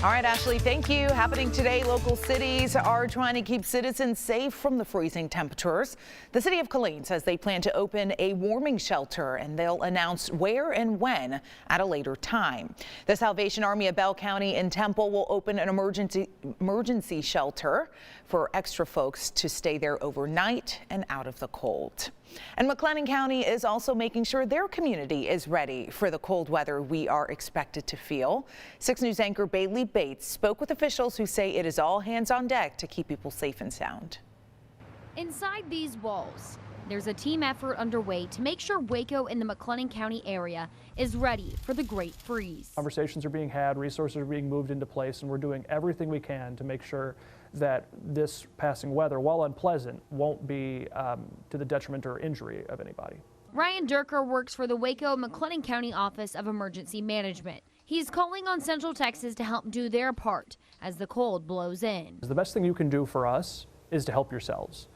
All right, Ashley, thank you. Happening today, local cities are trying to keep citizens safe from the freezing temperatures. The city of Killeen says they plan to open a warming shelter, and they'll announce where and when at a later time. The Salvation Army of Bell County in Temple will open an emergency shelter for extra folks to stay there overnight and out of the cold. And McLennan County is also making sure their community is ready for the cold weather we are expected to feel. 6 News anchor Bailey Bates spoke with officials who say it is all hands on deck to keep people safe and sound. Inside these walls, there's a team effort underway to make sure Waco in the McLennan County area is ready for the great freeze. Conversations are being had, resources are being moved into place, and we're doing everything we can to make sure that this passing weather, while unpleasant, won't be to the detriment or injury of anybody. Ryan Durker works for the Waco McLennan County Office of Emergency Management. He's calling on Central Texas to help do their part as the cold blows in. The best thing you can do for us is to help yourselves.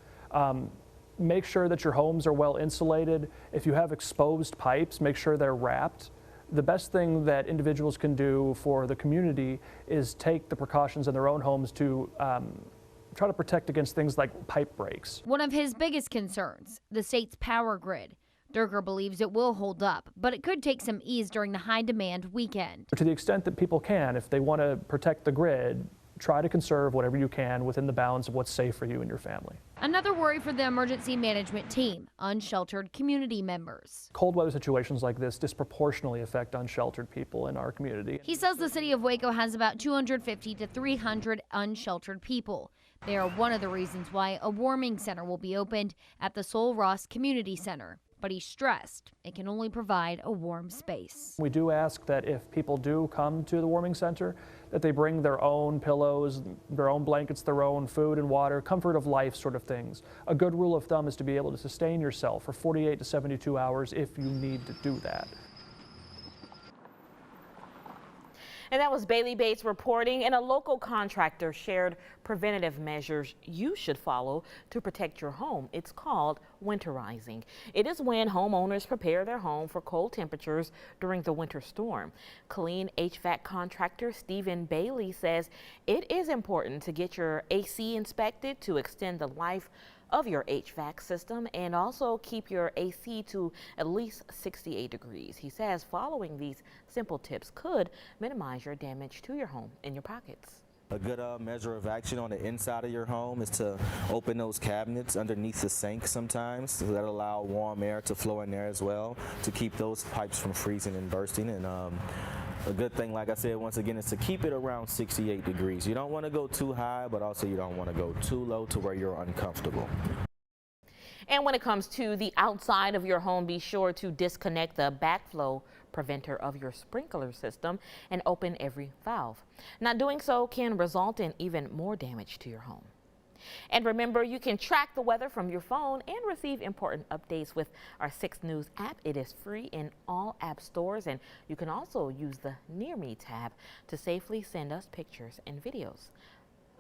Make sure that your homes are well insulated. If you have exposed pipes, make sure they're wrapped. The best thing that individuals can do for the community is take the precautions in their own homes to try to protect against things like pipe breaks. One of his biggest concerns, the state's power grid. Durker believes it will hold up, but it could take some ease during the high demand weekend. To the extent that people can, if they want to protect the grid, try to conserve whatever you can within the bounds of what's safe for you and your family. Another worry for the emergency management team, unsheltered community members. Cold weather situations like this disproportionately affect unsheltered people in our community. He says the city of Waco has about 250 to 300 unsheltered people. They are one of the reasons why a warming center will be opened at the Sol Ross Community Center. But he stressed it can only provide a warm space. We do ask that if people do come to the warming center, that they bring their own pillows, their own blankets, their own food and water, comfort of life sort of things. A good rule of thumb is to be able to sustain yourself for 48 to 72 hours if you need to do that. And that was Bailey Bates reporting, and a local contractor shared preventative measures you should follow to protect your home. It's called winterizing. It is when homeowners prepare their home for cold temperatures during the winter storm. Killeen HVAC contractor Stephen Bailey says it is important to get your AC inspected to extend the life of your HVAC system and also keep your AC to at least 68 degrees. He says following these simple tips could minimize your damage to your home and your pockets. A good measure of action on the inside of your home is to open those cabinets underneath the sink sometimes, so that allow warm air to flow in there as well to keep those pipes from freezing and bursting. And a good thing, like I said, once again, is to keep it around 68 degrees. You don't want to go too high, but also you don't want to go too low to where you're uncomfortable. And when it comes to the outside of your home, be sure to disconnect the backflow preventer of your sprinkler system and open every valve. Not doing so can result in even more damage to your home. And remember, you can track the weather from your phone and receive important updates with our 6 News app. It is free in all app stores, and you can also use the Near Me tab to safely send us pictures and videos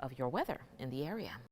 of your weather in the area.